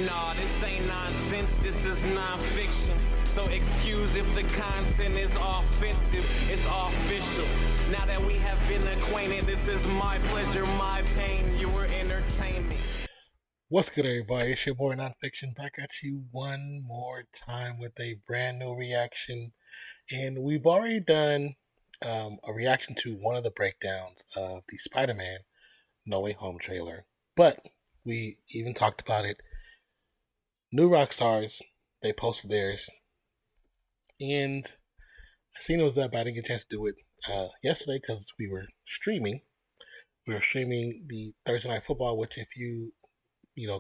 Nah, this ain't nonsense, this is nonfiction. So excuse if the content is offensive, it's official. Now that we have been acquainted, this is my pleasure, my pain, your entertainment. What's good, everybody? It's your boy Nonpfixion back at you one more time with a brand new reaction. And we've already done a reaction to one of the breakdowns of the Spider-Man No Way Home trailer. But we even talked about it. New ROCKSTARS, they posted theirs. And I seen it was up, but I didn't get a chance to do it yesterday because we were streaming. We were streaming the Thursday Night Football, which if you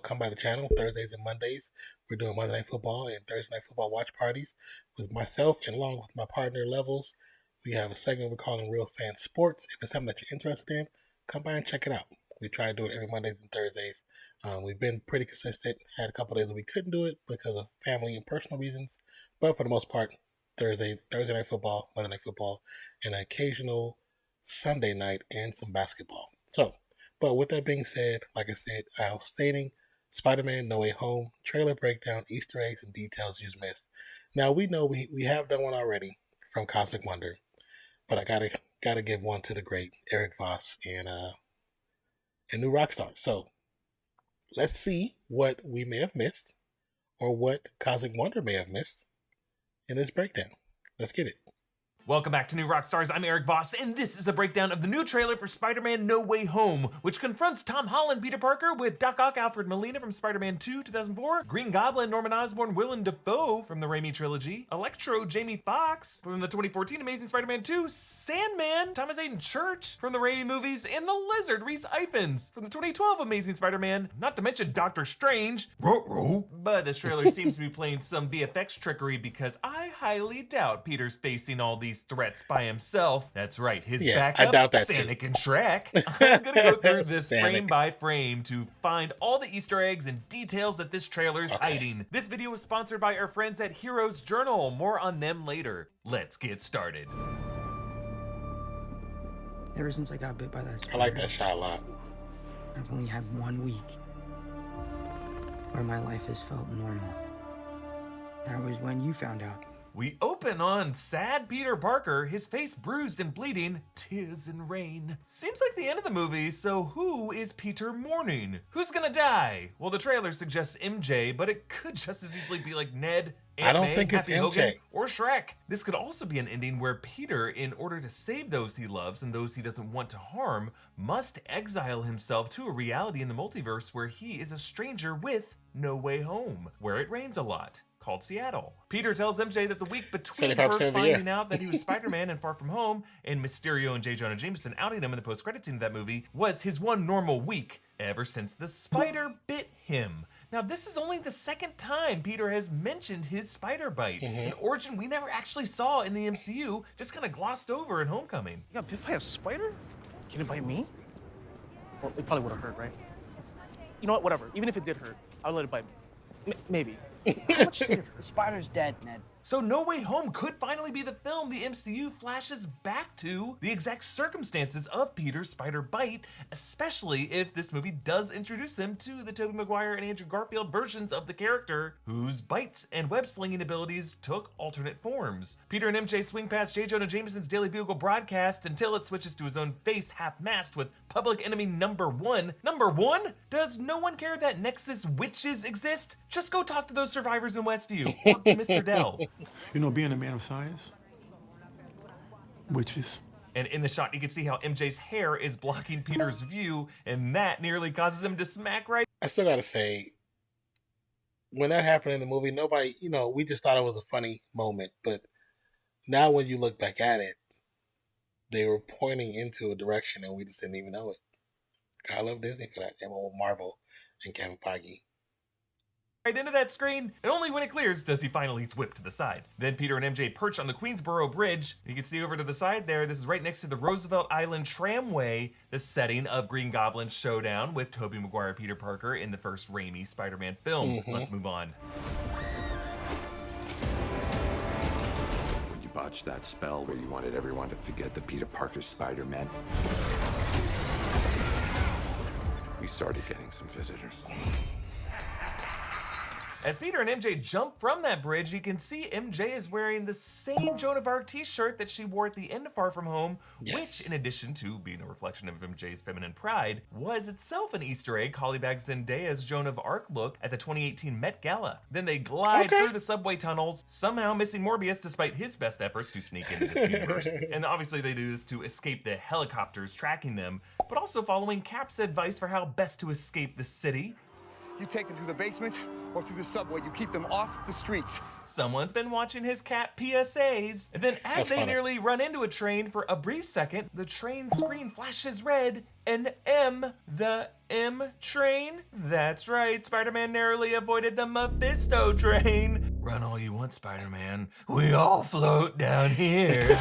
come by the channel Thursdays and Mondays, we're doing Monday Night Football and Thursday Night Football watch parties with myself and along with my partner Levels. We have a segment we're calling Real Fan Sports. If it's something that you're interested in, come by and check it out. We try to do it every Mondays and Thursdays. We've been pretty consistent. Had a couple days that we couldn't do it because of family and personal reasons, but for the most part, Thursday Night Football, Monday Night Football, and an occasional Sunday night and some basketball. But with that being said, like I said, I was stating Spider-Man No Way Home trailer breakdown, Easter eggs, and details you missed. Now we know we have done one already from Cosmic Wonder, but I gotta give one to the great ERIK VOSS and New ROCKSTARS. So let's see what we may have missed or what Cosmic Wonder may have missed in this breakdown. Let's get it. Welcome back to New ROCKSTARS, I'm ERIK VOSS, and this is a breakdown of the new trailer for Spider-Man No Way Home, which confronts Tom Holland, Peter Parker, with Doc Ock, Alfred Molina from Spider-Man 2, 2004, Green Goblin, Norman Osborn, Willem Dafoe from the Raimi trilogy, Electro, Jamie Foxx from the 2014 Amazing Spider-Man 2, Sandman, Thomas Hayden Church from the Raimi movies, and the Lizard, Rhys Ifans from the 2012 Amazing Spider-Man, not to mention Doctor Strange. But this trailer seems to be playing some VFX trickery because I highly doubt Peter's facing all these threats by himself. That's right, his backup, I doubt that Sonic too. and Shrek. I'm gonna go through this Sonic. frame by frame to find all the Easter eggs and details that this trailer is hiding. This video was sponsored by our friends at Heroes Journal. More on them later. Let's get started. Ever since I got bit by that spider, I like that shot a lot. I've only had 1 week where my life has felt normal. That was when you found out. We open on sad Peter Parker, his face bruised and bleeding, tears and rain. Seems like the end of the movie, so who is Peter mourning? Who's gonna die? Well, the trailer suggests MJ, but it could just as easily be like Ned, Aunt I don't May, think it's Happy Hogan, MJ. or Shrek. This could also be an ending where Peter, in order to save those he loves and those he doesn't want to harm, must exile himself to a reality in the multiverse where he is a stranger with no way home, where it rains a lot, called Seattle. Peter tells MJ that the week between her 75% of the finding year. out that he was Spider-Man and Far From Home and Mysterio and J. Jonah Jameson outing him in the post-credit scene of that movie was his one normal week ever since the spider bit him. Now, this is only the second time Peter has mentioned his spider bite, an origin we never actually saw in the MCU, just kind of glossed over in Homecoming. You got bit by a spider? Can it bite me? Well, it probably would have hurt, right? You know what? Whatever. Even if it did hurt, I would let it bite me. Maybe. How much did it hurt? The spider's dead, Ned. So No Way Home could finally be the film the MCU flashes back to the exact circumstances of Peter's spider bite, especially if this movie does introduce him to the Tobey Maguire and Andrew Garfield versions of the character, whose bites and web-slinging abilities took alternate forms. Peter and MJ swing past J. Jonah Jameson's Daily Bugle broadcast until it switches to his own face half-mast with Public Enemy number 1. Number 1? Does no one care that Nexus witches exist? Just go talk to those survivors in Westview, or to Mr. Dell. You know, being a man of science, witches. And in the shot, you can see how MJ's hair is blocking Peter's view, and that nearly causes him to smack right. I still gotta say, when that happened in the movie, nobody, we just thought it was a funny moment. But now when you look back at it, they were pointing into a direction and we just didn't even know it. I love Disney for that. And Marvel and Kevin Feige. Right into that screen, and only when it clears does he finally whip to the side. Then Peter and MJ perch on the Queensboro Bridge. You can see over to the side there, this is right next to the Roosevelt Island Tramway, the setting of Green Goblin's showdown with Tobey Maguire Peter Parker in the first Raimi Spider-Man film. Let's move on. When you botched that spell where you wanted everyone to forget that Peter Parker's Spider-Man, we started getting some visitors. As Peter and MJ jump from that bridge, you can see MJ is wearing the same Joan of Arc t-shirt that she wore at the end of Far From Home, which, in addition to being a reflection of MJ's feminine pride, was itself an Easter egg calling back Zendaya's Joan of Arc look at the 2018 Met Gala. Then they glide through the subway tunnels, somehow missing Morbius despite his best efforts to sneak into this universe. And obviously they do this to escape the helicopters tracking them, but also following Cap's advice for how best to escape the city. You take them to the basement or through the subway. You keep them off the streets. Someone's been watching his Cap PSAs. And then as they nearly run into a train for a brief second, the train screen flashes red and M, the M train. That's right, Spider-Man narrowly avoided the Mephisto train. Run all you want, Spider-Man. We all float down here.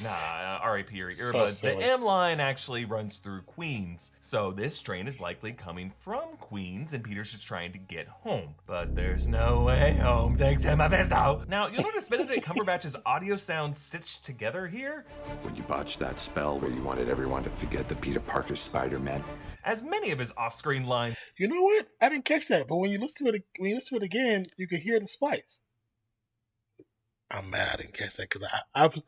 Nah, R.I.P. your earbuds. The M line actually runs through Queens, so this train is likely coming from Queens, and Peter's just trying to get home. But there's no way home thanks to Mephisto. Now, you'll notice Benedict Cumberbatch's audio sounds stitched together here. When you botched that spell where you wanted everyone to forget the Peter Parker Spider-Man. As many of his off-screen lines. You know what? I didn't catch that, but when you listen to it again, you can hear the splice. I'm mad I didn't catch that because I've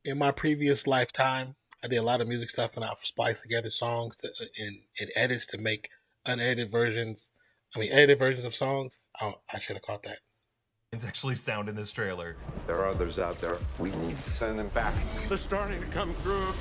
in my previous lifetime, I did a lot of music stuff, and I've spliced together songs in edits to make edited versions of songs. I should have caught that. It's actually sound in this trailer. There are others out there. We need to send them back. They're starting to come through,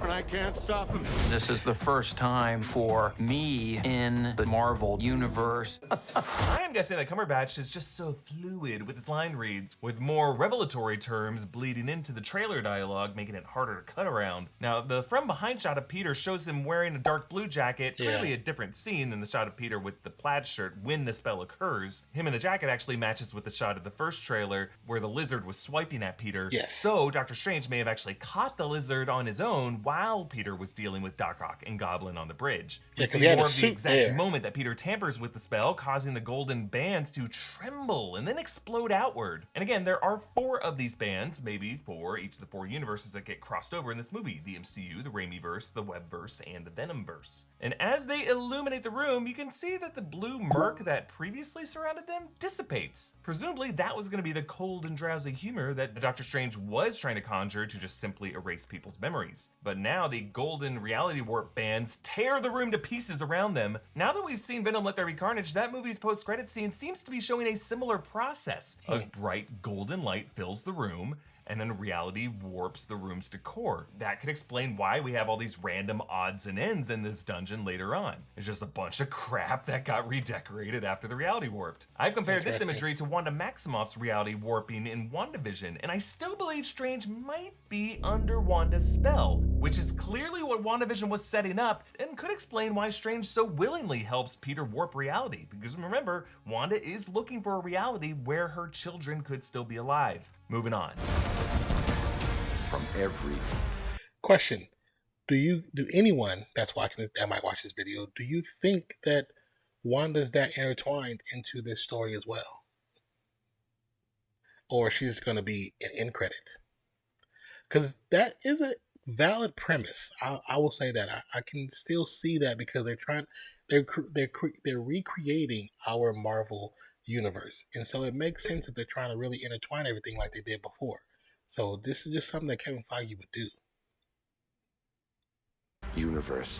and I can't stop them. This is the first time for me in the Marvel universe. I am guessing that Cumberbatch is just so fluid with his line reads, with more revelatory terms bleeding into the trailer dialogue, making it harder to cut around. Now, the from behind shot of Peter shows him wearing a dark blue jacket, clearly a different scene than the shot of Peter with the plaid shirt when the spell occurs. Him in the jacket actually matches with the shot of the first trailer where the lizard was swiping at Peter. Yes. So Doctor Strange may have actually caught the lizard on his own while Peter was dealing with Doc Ock and Goblin on the bridge. We see more of the exact moment that Peter tampers with the spell, causing the golden bands to tremble and then explode outward. And again, there are 4 of these bands, maybe for each of the 4 universes that get crossed over in this movie: the MCU, the Raimiverse, the Webverse, and the Venomverse. And as they illuminate the room, you can see that the blue murk that previously surrounded them dissipates. Presumably that was going to be the cold and drowsy humor that Doctor Strange was trying to conjure to just simply erase people's memories. But now the golden reality warp bands tear the room to pieces around them. Now that we've seen Venom Let There Be Carnage, that movie's post-credit scene seems to be showing a similar process. A bright golden light fills the room, and then reality warps the room's decor. That could explain why we have all these random odds and ends in this dungeon later on. It's just a bunch of crap that got redecorated after the reality warped. I've compared this imagery to Wanda Maximoff's reality warping in WandaVision, and I still believe Strange might be under Wanda's spell, which is clearly what WandaVision was setting up, and could explain why Strange so willingly helps Peter warp reality. Because remember, Wanda is looking for a reality where her children could still be alive. Moving on. From every question: Do anyone that's watching this, that might watch this video, do you think that Wanda's that intertwined into this story as well, or she's going to be an end credit? Because that is a valid premise. I will say that I can still see that, because they're recreating our Marvel universe, and so it makes sense if they're trying to really intertwine everything like they did before. So this is just something that Kevin Feige would do. universe.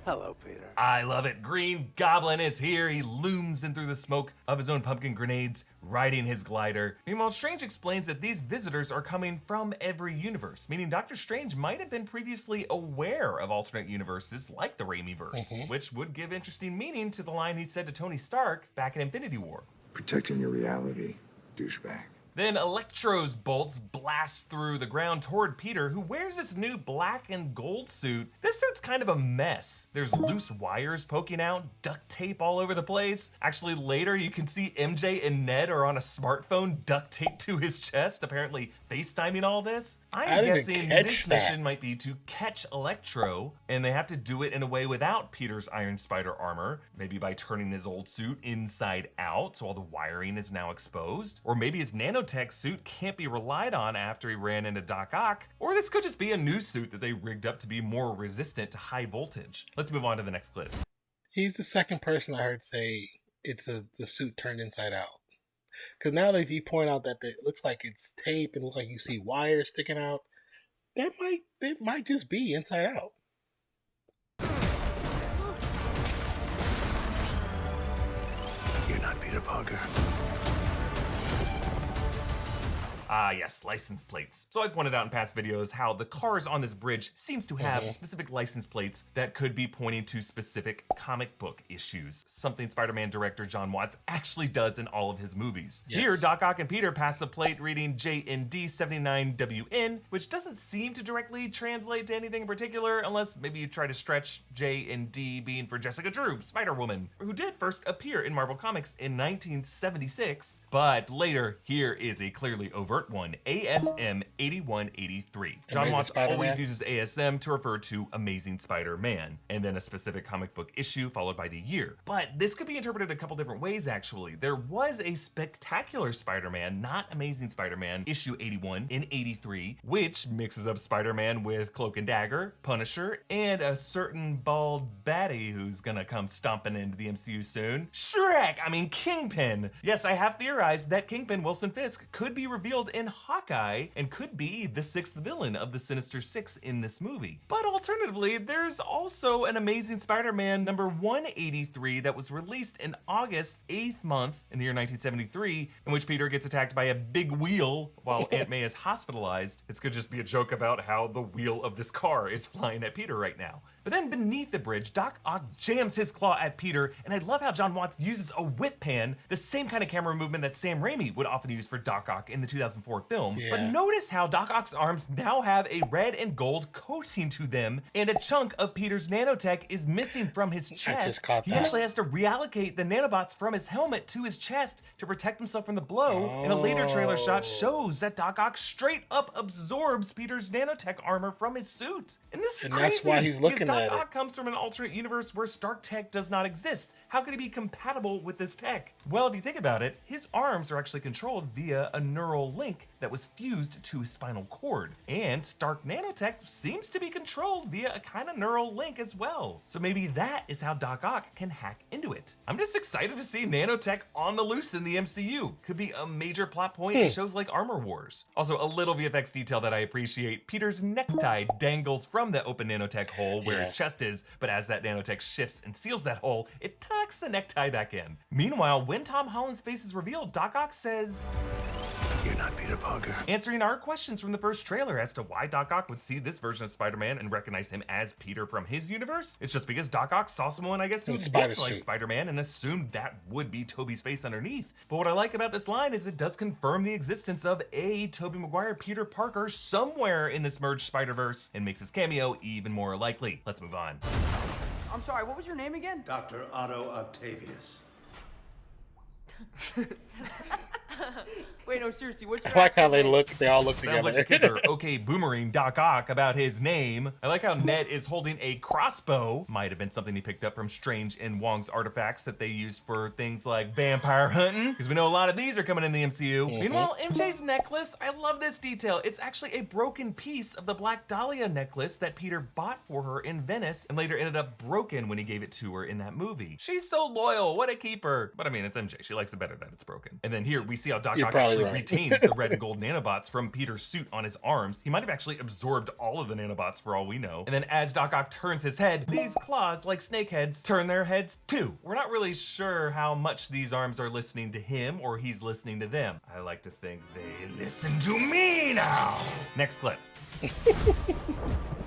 Hello, Peter. I love it. Green Goblin is here. He looms in through the smoke of his own pumpkin grenades, riding his glider. Meanwhile, Strange explains that these visitors are coming from every universe, meaning Doctor Strange might have been previously aware of alternate universes like the Raimiverse, which would give interesting meaning to the line he said to Tony Stark back in Infinity War. Protecting your reality, douchebag. Then Electro's bolts blast through the ground toward Peter, who wears this new black and gold suit. This suit's kind of a mess. There's loose wires poking out, duct tape all over the place. Actually, later you can see MJ and Ned are on a smartphone duct taped to his chest, apparently FaceTiming all this. I'm guessing this mission might be to catch Electro, and they have to do it in a way without Peter's Iron Spider armor, maybe by turning his old suit inside out, so all the wiring is now exposed, or maybe his nano nanotech suit can't be relied on after he ran into Doc Ock, or this could just be a new suit that they rigged up to be more resistant to high voltage. Let's move on to the next clip. He's the second person I heard say it's the suit turned inside out. Because now that you point out that it looks like it's tape and looks like you see wires sticking out, it might just be inside out. You're not Peter Parker. Ah, yes, license plates. So I pointed out in past videos how the cars on this bridge seems to have specific license plates that could be pointing to specific comic book issues, something Spider-Man director John Watts actually does in all of his movies. Yes. Here, Doc Ock and Peter pass a plate reading JND79WN, which doesn't seem to directly translate to anything in particular, unless maybe you try to stretch J and D being for Jessica Drew, Spider-Woman, who did first appear in Marvel Comics in 1976. But later, here is a clearly overt one, ASM 8183. John Watts always uses ASM to refer to Amazing Spider-Man, and then a specific comic book issue followed by the year. But this could be interpreted a couple different ways, actually. There was a Spectacular Spider-Man, not Amazing Spider-Man, issue 81 in 83, which mixes up Spider-Man with Cloak and Dagger, Punisher, and a certain bald baddie who's gonna come stomping into the MCU soon. Kingpin! Yes, I have theorized that Kingpin, Wilson Fisk, could be revealed in Hawkeye and could be the sixth villain of the Sinister Six in this movie. But alternatively, there's also an Amazing Spider-Man number 183 that was released in August 8th month in the year 1973, in which Peter gets attacked by a big wheel while Aunt May is hospitalized. This could just be a joke about how the wheel of this car is flying at Peter right now. But then beneath the bridge, Doc Ock jams his claw at Peter, and I love how John Watts uses a whip pan, the same kind of camera movement that Sam Raimi would often use for Doc Ock in the 2004 film. Yeah. But notice how Doc Ock's arms now have a red and gold coating to them, and a chunk of Peter's nanotech is missing from his chest. He actually has to reallocate the nanobots from his helmet to his chest to protect himself from the blow, and a later trailer shot shows that Doc Ock straight up absorbs Peter's nanotech armor from his suit. And this is crazy. That's why he's looking Doc at Ock comes from an alternate universe where Stark tech does not exist. How could he be compatible with this tech? Well, if you think about it, his arms are actually controlled via a neural link that was fused to his spinal cord. And Stark nanotech seems to be controlled via a kind of neural link as well. So maybe that is how Doc Ock can hack into it. I'm just excited to see nanotech on the loose in the MCU. Could be a major plot point in shows like Armor Wars. Also, a little VFX detail that I appreciate. Peter's necktie dangles from the open nanotech hole where his chest is, but as that nanotech shifts and seals that hole, it tucks the necktie back in. Meanwhile, when Tom Holland's face is revealed, Doc Ock says, You're not Peter Parker. Answering our questions from the first trailer as to why Doc Ock would see this version of Spider-Man and recognize him as Peter from his universe. It's just because Doc Ock saw someone, I guess, who looked like Spider-Man and assumed that would be Tobey's face underneath. But what I like about this line is it does confirm the existence of a Tobey Maguire Peter Parker somewhere in this merged Spider-Verse and makes his cameo even more likely. Let's move on. I'm sorry, what was your name again? Dr. Otto Octavius. Wait, no, seriously, what's your I like how they all look together. Sounds like the kids are okay boomering Doc Ock about his name. I like how Ned is holding a crossbow. Might have been something he picked up from Strange and Wong's artifacts that they used for things like vampire hunting, because we know a lot of these are coming in the MCU. Meanwhile, MJ's necklace, I love this detail. It's actually a broken piece of the Black Dahlia necklace that Peter bought for her in Venice and later ended up broken when he gave it to her in that movie. She's so loyal, what a keeper. But I mean, it's MJ, she likes it better that it's broken. And then here we see how Doc Ock actually retains the red and gold nanobots from Peter's suit on his arms. He might have actually absorbed all of the nanobots for all we know. And then as Doc Ock turns his head, these claws, like snake heads, turn their heads too. We're not really sure how much these arms are listening to him or he's listening to them. I like to think they listen to me now. Next clip.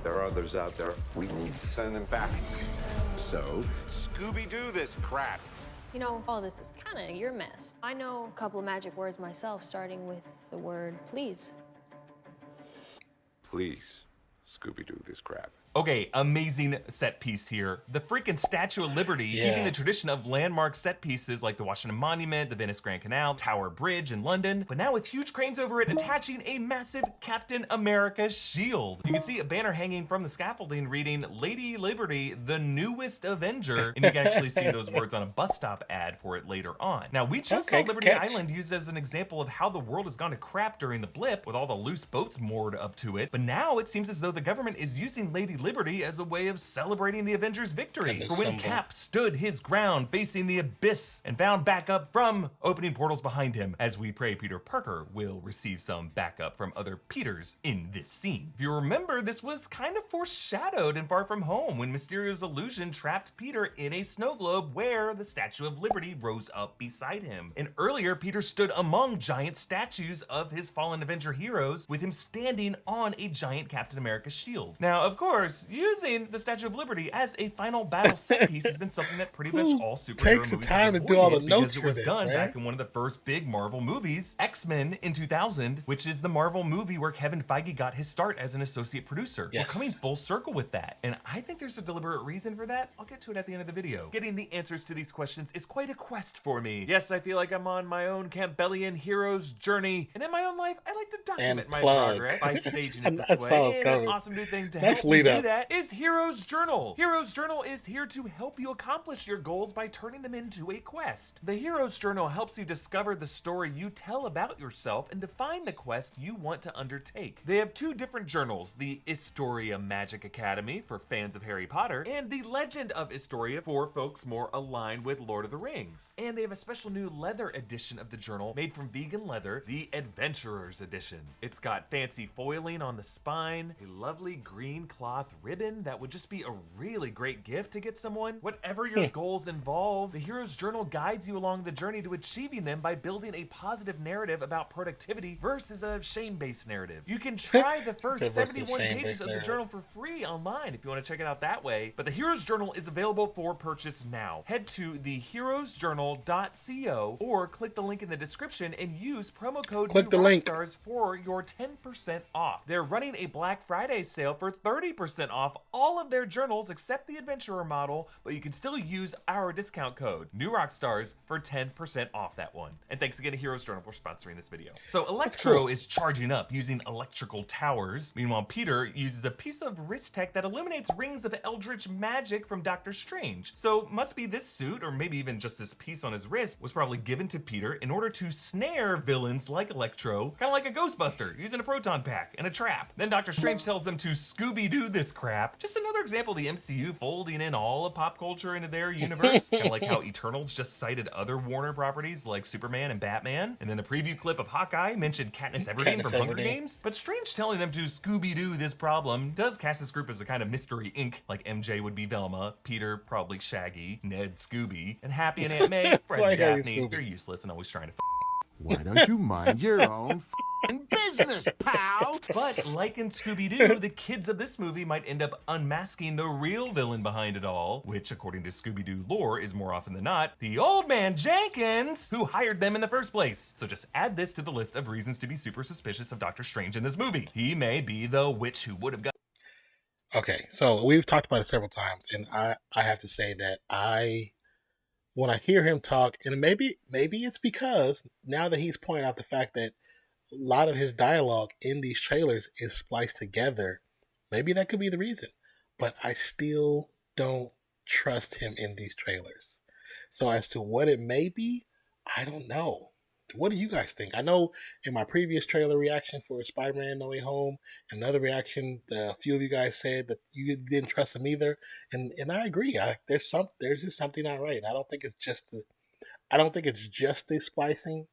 There are others out there. We need to send them back. So, Scooby-Doo this crap. You know, all this is kind of your mess. I know a couple of magic words myself, starting with the word please. please, Scooby-Doo this crap. Okay, amazing set piece here. The freaking Statue of Liberty, keeping the tradition of landmark set pieces like the Washington Monument, the Venice Grand Canal, Tower Bridge in London, but now with huge cranes over it attaching a massive Captain America shield. You can see a banner hanging from the scaffolding reading Lady Liberty, the newest Avenger, and you can actually see those words on a bus stop ad for it later on. Now, we just saw Liberty Island used as an example of how the world has gone to crap during the blip with all the loose boats moored up to it, but now it seems as though the government is using Lady Liberty as a way of celebrating the Avengers' victory. For when Cap stood his ground facing the abyss and found backup from opening portals behind him, as we pray Peter Parker will receive some backup from other Peters in this scene. If you remember, this was kind of foreshadowed in Far From Home when Mysterio's illusion trapped Peter in a snow globe where the Statue of Liberty rose up beside him. And earlier, Peter stood among giant statues of his fallen Avenger heroes with him standing on a giant Captain America shield. Now, of course, using the Statue of Liberty as a final battle set piece has been something that pretty much all superhero takes movies the time have to do all the avoided notes because for it was this, done man? back in one of the first big Marvel movies, X-Men in 2000, which is the Marvel movie where Kevin Feige got his start as an associate producer. Yes. We're coming full circle with that, and I think there's a deliberate reason for that. I'll get to it at the end of the video. Getting the answers to these questions is quite a quest for me. Yes, I feel like I'm on my own Campbellian hero's journey, and in my own life, I like to document my progress by staging it this way. And an awesome new thing to help me do that is Hero's Journal. Hero's Journal is here to help you accomplish your goals by turning them into a quest. The Hero's Journal helps you discover the story you tell about yourself and define the quest you want to undertake. They have two different journals, the Historia Magic Academy for fans of Harry Potter, and the Legend of Historia for folks more aligned with Lord of the Rings. And they have a special new leather edition of the journal made from vegan leather, the Adventurer's Edition. It's got fancy foiling on the spine, a lovely green cloth ribbon that would just be a really great gift to get someone. Whatever your goals involve, the Hero's Journal guides you along the journey to achieving them by building a positive narrative about productivity versus a shame-based narrative. You can try the first 71 pages of the journal for free online if you want to check it out that way, but the Hero's Journal is available for purchase now. Head to theheroesjournal.co or click the link in the description and use promo code ROCKSTARS for your 10% off. They're running a Black Friday sale for 30% off all of their journals except the Adventurer model, but you can still use our discount code, New Rockstars, for 10% off that one. And thanks again to Heroes Journal for sponsoring this video. So Electro is charging up using electrical towers. Meanwhile, Peter uses a piece of wrist tech that eliminates rings of eldritch magic from Doctor Strange. So must be this suit, or maybe even just this piece on his wrist, was probably given to Peter in order to snare villains like Electro, kind of like a Ghostbuster using a proton pack and a trap. Then Doctor Strange tells them to Scooby-Doo this crap. Just another example of the MCU folding in all of pop culture into their universe. Kind of like how Eternals just cited other Warner properties like Superman and Batman. And then a preview clip of Hawkeye mentioned Katniss Everdeen from Hunger Games. But Strange telling them to Scooby-Doo this problem does cast this group as a kind of mystery Inc. Like MJ would be Velma, Peter probably Shaggy, Ned Scooby, and Happy and Aunt May, Fred and Daphne. They're useless and always trying to Why don't you mind your own business, pal? But like in Scooby-Doo, the kids of this movie might end up unmasking the real villain behind it all, which according to Scooby-Doo lore is more often than not the old man Jenkins who hired them in the first place. So just add this to the list of reasons to be super suspicious of Doctor Strange in this movie. He may be the witch who would have got. Okay, so we've talked about it several times, and I have to say that when I hear him talk, and maybe it's because now that he's pointed out the fact that a lot of his dialogue in these trailers is spliced together, maybe that could be the reason. But I still don't trust him in these trailers. So as to what it may be, I don't know. What do you guys think? I know in my previous trailer reaction for Spider-Man No Way Home, another reaction, a few of you guys said that you didn't trust him either, and I agree. There's just something not right. I don't think it's just the splicing.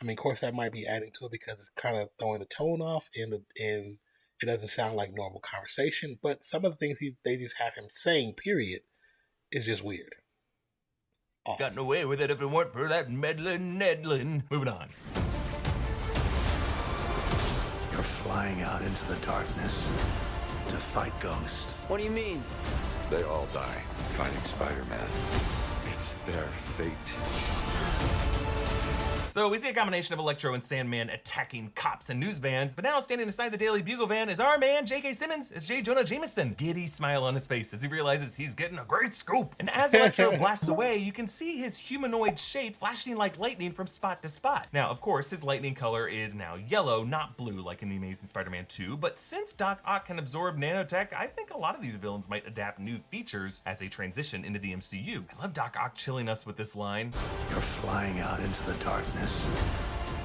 I mean, of course, that might be adding to it because it's kind of throwing the tone off, and it doesn't sound like normal conversation. But some of the things they just have him saying, period, is just weird. Gotten away with it if it weren't for that meddling Nedlin. Moving on. You're flying out into the darkness to fight ghosts. What do you mean? They all die fighting Spider-Man. It's their fate. So we see a combination of Electro and Sandman attacking cops and news vans, but now standing aside the Daily Bugle van is our man J.K. Simmons as J. Jonah Jameson. Giddy smile on his face as he realizes he's getting a great scoop. And as Electro blasts away, you can see his humanoid shape flashing like lightning from spot to spot. Now, of course, his lightning color is now yellow, not blue like in the Amazing Spider-Man 2, but since Doc Ock can absorb nanotech, I think a lot of these villains might adapt new features as they transition into the MCU. I love Doc Ock chilling us with this line. You're flying out into the darkness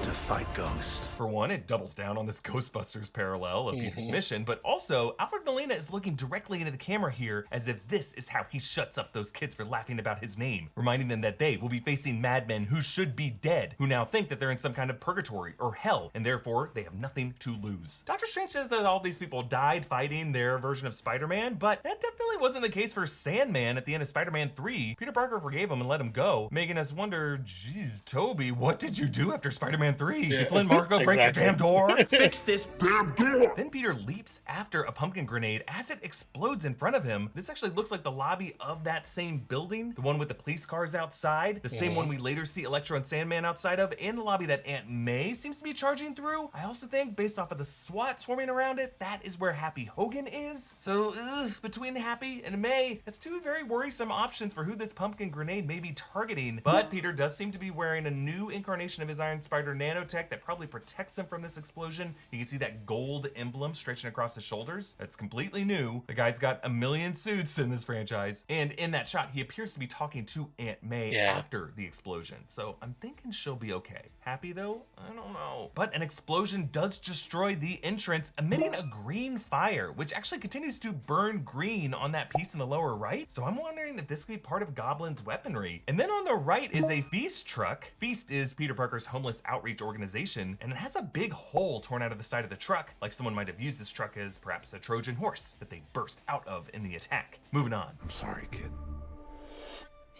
to fight ghosts. For one, it doubles down on this Ghostbusters parallel of Peter's mission, but also Alfred Molina is looking directly into the camera here as if this is how he shuts up those kids for laughing about his name, reminding them that they will be facing madmen who should be dead, who now think that they're in some kind of purgatory or hell, and therefore they have nothing to lose. Doctor Strange says that all these people died fighting their version of Spider-Man, but that definitely wasn't the case for Sandman at the end of Spider-Man 3. Peter Parker forgave him and let him go, making us wonder, geez, Tobey, what did you do after Spider-Man 3? Did Flynn Marco break your damn door? Fix this damn door! Then Peter leaps after a pumpkin grenade as it explodes in front of him. This actually looks like the lobby of that same building, the one with the police cars outside, the same one we later see Electro and Sandman outside of, and the lobby that Aunt May seems to be charging through. I also think, based off of the SWAT swarming around it, that is where Happy Hogan is. So, between Happy and May, that's two very worrisome options for who this pumpkin grenade may be targeting. But Peter does seem to be wearing a new incarnation of his Iron Spider nanotech that probably protects him from this explosion. You can see that gold emblem stretching across his shoulders. That's completely new. The guy's got a million suits in this franchise. And in that shot, he appears to be talking to Aunt May after the explosion. So I'm thinking she'll be okay. Happy though? I don't know. But an explosion does destroy the entrance, emitting a green fire, which actually continues to burn green on that piece in the lower right. So I'm wondering if this could be part of Goblin's weaponry. And then on the right is a Feast truck. Feast is Peter Parker's homeless outreach organization, and it has a big hole torn out of the side of the truck, like someone might have used this truck as perhaps a Trojan horse that they burst out of in the attack. Moving on. I'm sorry, kid.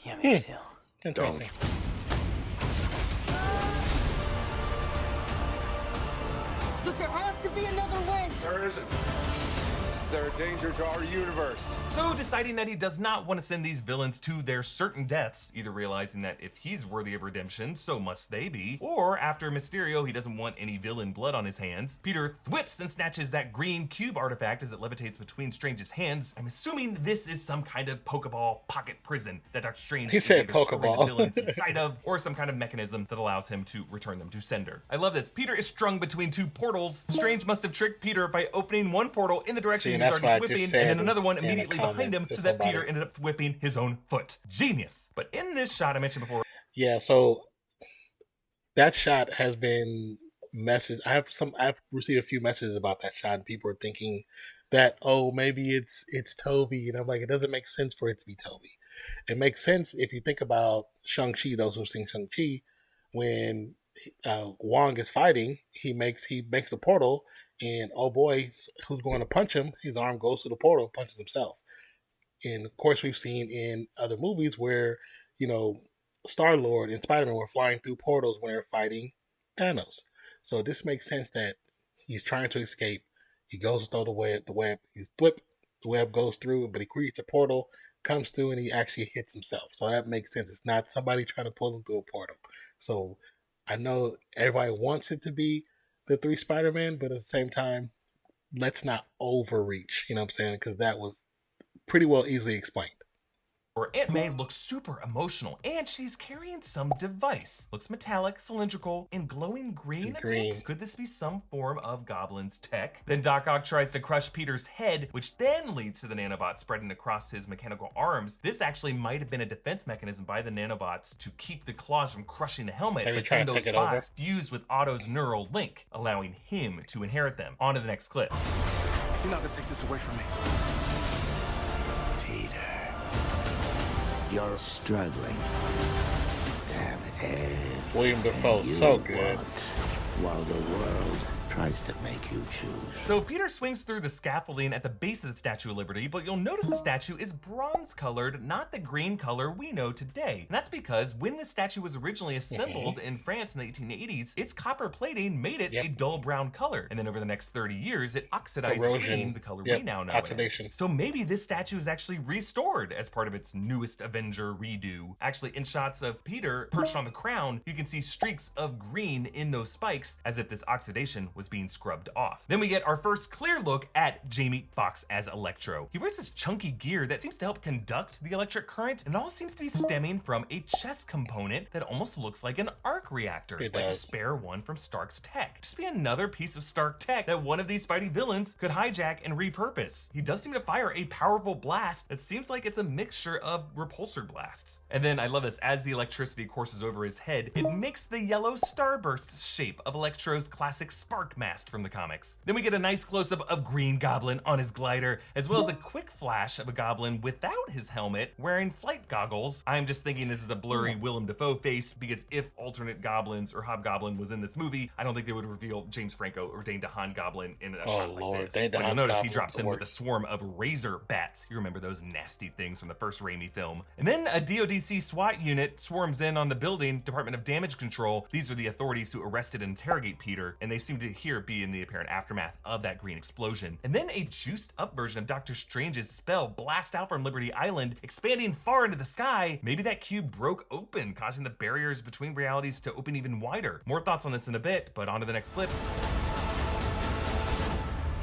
Yeah, me too. Interesting. Look, there has to be another way! There isn't. They're a danger to our universe. So deciding that he does not want to send these villains to their certain deaths, either realizing that if he's worthy of redemption, so must they be, or after Mysterio, he doesn't want any villain blood on his hands, Peter whips and snatches that green cube artifact as it levitates between Strange's hands. I'm assuming this is some kind of Pokeball pocket prison that Doctor Strange He said can either store Pokeball. the villains inside of, or some kind of mechanism that allows him to return them to sender. I love this. Peter is strung between two portals. Strange must have tricked Peter by opening one portal in the direction he was already whipping, and then another one immediately behind him, so that Peter ended up whipping his own foot. Genius. But in this shot I mentioned before, yeah, so that shot has been messaged. I've received a few messages about that shot, and people are thinking that, oh, maybe it's Tobey, and I'm like, it doesn't make sense for it to be Tobey. It makes sense if you think about Shang-Chi. Those who've seen Shang-Chi, when Wong is fighting, he makes a portal, and oh boy, who's going to punch him? His arm goes to the portal and punches himself. And of course, we've seen in other movies where, Star-Lord and Spider-Man were flying through portals when they're fighting Thanos. So this makes sense that he's trying to escape. He goes to throw the web, he's whipped, the web goes through, but he creates a portal, comes through, and he actually hits himself. So that makes sense. It's not somebody trying to pull him through a portal. So I know everybody wants it to be the three Spider-Man, but at the same time, let's not overreach, you know what I'm saying? Because that was pretty well easily explained. Or Aunt May looks super emotional, and she's carrying some device. Looks metallic, cylindrical, and glowing green a bit. Could this be some form of Goblin's tech? Then Doc Ock tries to crush Peter's head, which then leads to the nanobot spreading across his mechanical arms. This actually might have been a defense mechanism by the nanobots to keep the claws from crushing the helmet, but then those bots fused with Otto's neural link, allowing him to inherit them. On to the next clip. You're not gonna take this away from me. You're struggling to have everything William Dafoe, so good. while the world tries to make you choose. So Peter swings through the scaffolding at the base of the Statue of Liberty, but you'll notice the statue is bronze colored, not the green color we know today. And that's because when the statue was originally assembled in France in the 1880s, its copper plating made it a dull brown color. And then over the next 30 years, it oxidized green, the color we now know. Oxidation. So maybe this statue is actually restored as part of its newest Avenger redo. Actually, in shots of Peter perched on the crown, you can see streaks of green in those spikes as if this oxidation was being scrubbed off. Then we get our first clear look at Jamie Foxx as Electro. He wears this chunky gear that seems to help conduct the electric current, and it all seems to be stemming from a chest component that almost looks like an arc reactor, like a spare one from Stark's tech. Just be another piece of Stark tech that one of these Spidey villains could hijack and repurpose. He does seem to fire a powerful blast that seems like it's a mixture of repulsor blasts. And then I love this, as the electricity courses over his head, it makes the yellow starburst shape of Electro's classic spark mast from the comics. Then we get a nice close-up of Green Goblin on his glider, as well as a quick flash of a goblin without his helmet wearing flight goggles. I'm just thinking this is a blurry Willem Dafoe face, because if alternate goblins or Hobgoblin was in this movie, I don't think they would reveal James Franco or Dane DeHaan Goblin in a shot like this. But you'll notice he drops in with a swarm of razor bats. You remember those nasty things from the first Raimi film. And then a DODC SWAT unit swarms in on the building, Department of Damage Control. These are the authorities who arrested and interrogate Peter, and they seem to here be in the apparent aftermath of that green explosion. And then a juiced up version of Doctor Strange's spell blasts out from Liberty Island, expanding far into the sky. Maybe that cube broke open, causing the barriers between realities to open even wider. More thoughts on this in a bit, but on to the next clip.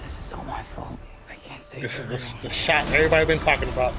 This is all my fault. I can't say this is the shot everybody been talking about.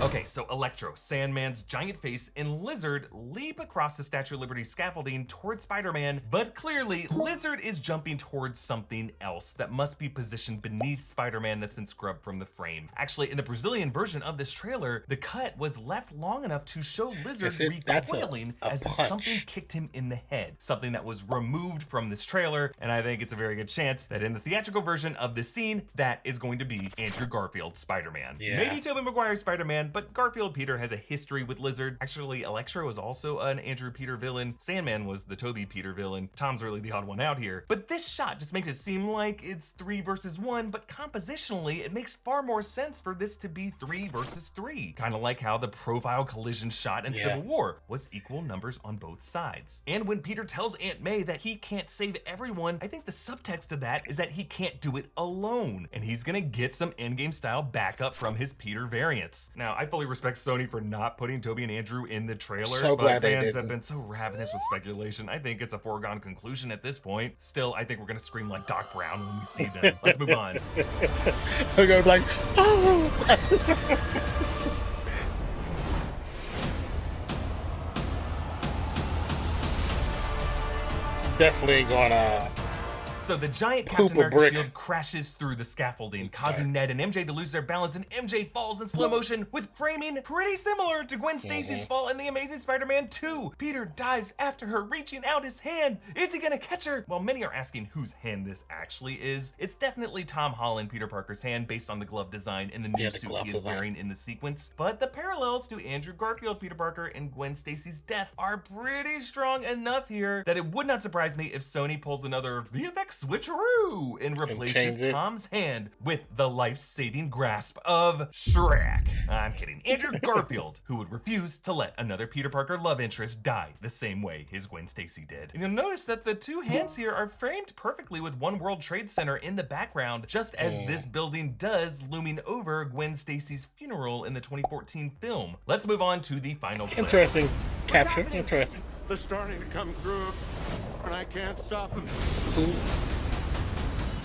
Okay, so Electro, Sandman's giant face, and Lizard leap across the Statue of Liberty scaffolding towards Spider-Man, but clearly Lizard is jumping towards something else that must be positioned beneath Spider-Man that's been scrubbed from the frame. Actually, in the Brazilian version of this trailer, the cut was left long enough to show Lizard recoiling as if something kicked him in the head, something that was removed from this trailer, and I think it's a very good chance that in the theatrical version of this scene, that is going to be Andrew Garfield Spider-Man. Maybe Tobey Maguire Spider-Man, but Garfield Peter has a history with Lizard. Actually, Electro is also an Andrew Peter villain. Sandman was the Tobey Peter villain. Tom's really the odd one out here. But this shot just makes it seem like it's 3 versus 1, but compositionally, it makes far more sense for this to be 3 versus 3. Kind of like how the profile collision shot in Civil War was equal numbers on both sides. And when Peter tells Aunt May that he can't save everyone, I think the subtext of that is that he can't do it alone, and he's gonna get some endgame style backup from his Peter variants. Now, I fully respect Sony for not putting Tobey and Andrew in the trailer, so but glad fans have been so ravenous with speculation. I think it's a foregone conclusion at this point. Still, I think we're gonna scream like Doc Brown when we see them. Let's move on. We're gonna be like, oh! Definitely gonna. So the giant Captain America shield crashes through the scaffolding, causing Ned and MJ to lose their balance, and MJ falls in slow motion with framing pretty similar to Gwen Stacy's fall in The Amazing Spider-Man 2. Peter dives after her, reaching out his hand. Is he gonna catch her? While many are asking whose hand this actually is, it's definitely Tom Holland Peter Parker's hand based on the glove design and the new suit he is wearing in the sequence. But the parallels to Andrew Garfield Peter Parker and Gwen Stacy's death are pretty strong enough here that it would not surprise me if Sony pulls another VFX switcheroo and replaces Tom's hand with the life-saving grasp of Shrek. I'm kidding. Andrew Garfield, who would refuse to let another Peter Parker love interest die the same way his Gwen Stacy did. And you'll notice that the two hands here are framed perfectly with One World Trade Center in the background, just as this building does, looming over Gwen Stacy's funeral in the 2014 film. Let's move on to the final clip. Interesting capture. Interesting. They're starting to come through, and I can't stop them.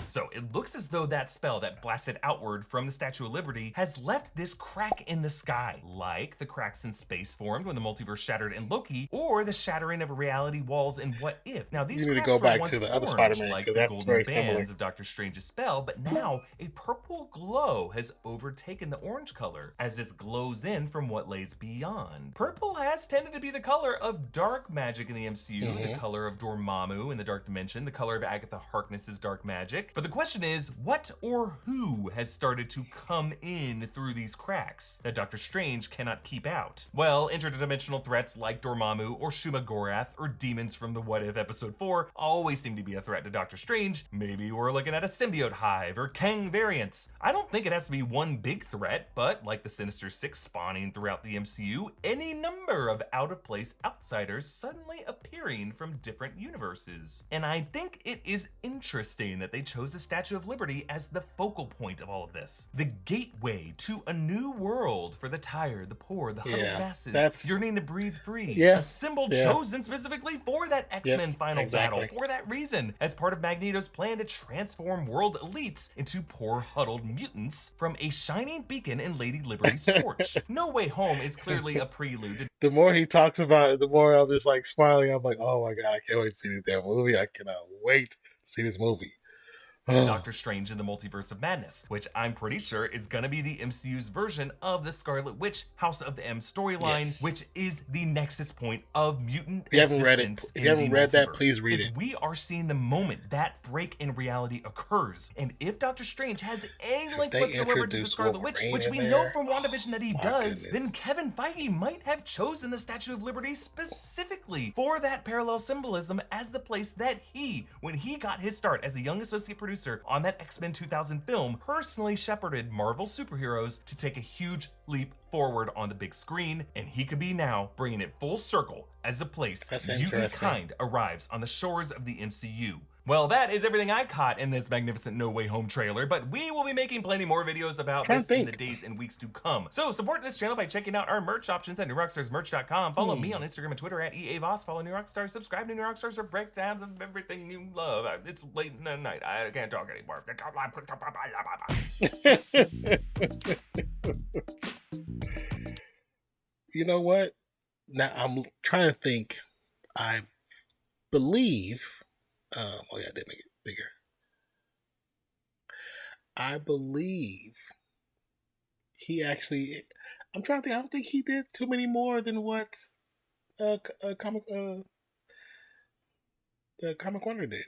So it looks as though that spell that blasted outward from the Statue of Liberty has left this crack in the sky, like the cracks in space formed when the multiverse shattered in Loki, or the shattering of reality walls in What If. Now these cracks were once to the other Spider-Man, like the golden bands of Doctor Strange's spell, but now a purple glow has overtaken the orange color as this glows in from what lays beyond. Purple has tended to be the color of dark magic in the MCU, the color of Dormammu in the Dark Dimension, the color of Agatha Harkness's dark magic. But the question is, what or who has started to come in through these cracks that Doctor Strange cannot keep out? Well, interdimensional threats like Dormammu or Shuma Gorath or demons from the What If episode 4 always seem to be a threat to Doctor Strange. Maybe we're looking at a symbiote hive or Kang variants. I don't think it has to be one big threat, but like the Sinister Six spawning throughout the MCU, any number of out-of-place outsiders suddenly appearing from different universes. And I think it is interesting that they chose the Statue of Liberty as the focal point of all of this. The gateway to a new world for the tired, the poor, the huddled masses, yearning to breathe free. A symbol chosen specifically for that X-Men final battle, for that reason, as part of Magneto's plan to transform world elites into poor huddled mutants from a shining beacon in Lady Liberty's torch. No Way Home is clearly a prelude to The more he talks about it, the more I'm just like smiling. I'm like, oh my God, I can't wait to see this damn movie. I cannot wait to see this movie. Doctor Strange in the Multiverse of Madness, which I'm pretty sure is gonna be the MCU's version of the Scarlet Witch House of M storyline, which is the nexus point of mutant If you haven't read it, if you haven't read that, please read it. We are seeing the moment that break in reality occurs, and if Doctor Strange has any link whatsoever to the Scarlet Witch, which we know from WandaVision that he does, then Kevin Feige might have chosen the Statue of Liberty specifically for that parallel symbolism as the place that he, when he got his start as a young associate producer on that X-Men 2000 film, personally shepherded Marvel superheroes to take a huge leap forward on the big screen, and he could be now bringing it full circle as a place mutant kind arrives on the shores of the MCU. Well, that is everything I caught in this magnificent No Way Home trailer, but we will be making plenty more videos about this in the days and weeks to come. So support this channel by checking out our merch options at newrockstarsmerch.com. Follow me on Instagram and Twitter at EAVOSS. Follow New Rockstars. Subscribe to New Rockstars for breakdowns of everything you love. It's late in the night. I can't talk anymore. You know what? Now I'm trying to think. I believe. Oh yeah, I did make it bigger. I believe he actually. I'm trying to think. I don't think he did too many more than what the Comic Wonder did.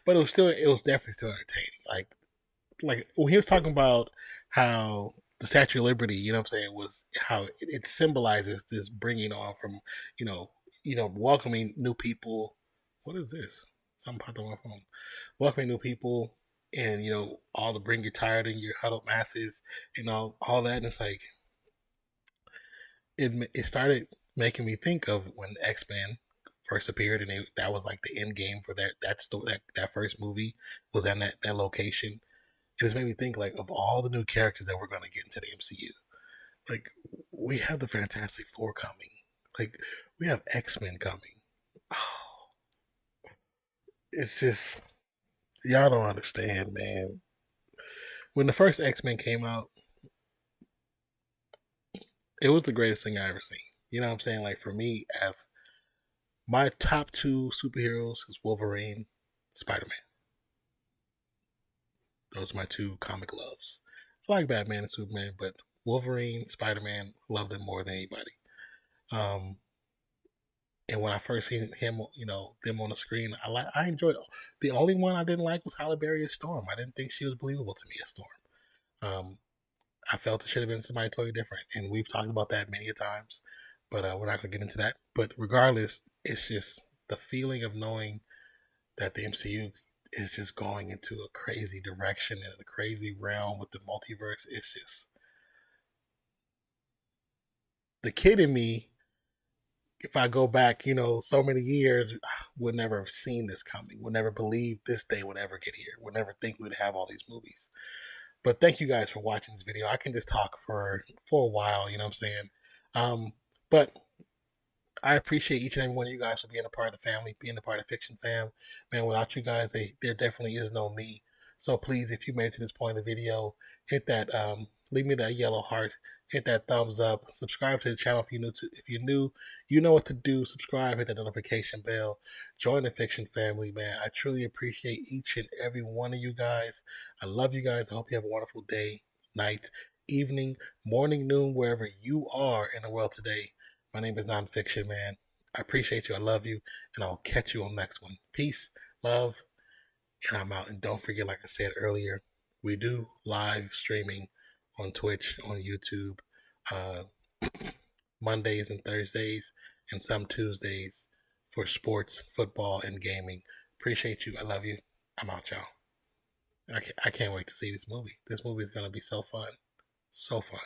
But it was definitely still entertaining. Like when he was talking about how the Statue of Liberty, you know what I'm saying, was how it symbolizes this bringing on from, welcoming new people. What is this? Something popped on my phone. Welcoming new people and, all the bring you tired and your huddled masses and all that. And it's like, it started making me think of when X-Men first appeared, and that was like the end game for that first movie was in that location. It just made me think like of all the new characters that we're going to get into the MCU. Like we have the Fantastic Four coming. Like we have X-Men coming. Oh, it's just y'all don't understand, man. When the first X-Men came out, it was the greatest thing I ever seen. You know what I'm saying? Like for me, as my top two superheroes is Wolverine, Spider-Man. Those are my two comic loves. I like Batman and Superman, but Wolverine, Spider-Man, love them more than anybody. And when I first seen him, them on the screen, I enjoyed it. The only one I didn't like was Halle Berry as Storm. I didn't think she was believable to me as Storm. I felt it should have been somebody totally different, and we've talked about that many a times, but we're not going to get into that. But regardless, it's just the feeling of knowing that the MCU is just going into a crazy direction and a crazy realm with the multiverse. It's just the kid in me. If I go back, so many years, would never have seen this coming. Would never believe this day would ever get here. Would never think we'd have all these movies. But thank you guys for watching this video. I can just talk for a while, you know what I'm saying? But I appreciate each and every one of you guys for being a part of the family, being a part of Fiction Fam. Man, without you guys, there definitely is no me. So please, if you made it to this point of the video, hit that, leave me that yellow heart, hit that thumbs up, subscribe to the channel if you're new, you know what to do. Subscribe, hit that notification bell, join the Fiction family, man. I truly appreciate each and every one of you guys. I love you guys. I hope you have a wonderful day, night, evening, morning, noon, wherever you are in the world today. My name is Nonpfixion, man. I appreciate you. I love you. And I'll catch you on the next one. Peace, love, and I'm out. And don't forget, like I said earlier, we do live streaming on Twitch, on YouTube, Mondays and Thursdays, and some Tuesdays for sports, football, and gaming. Appreciate you. I love you. I'm out, y'all. I can't wait to see this movie. This movie is going to be so fun. So fun.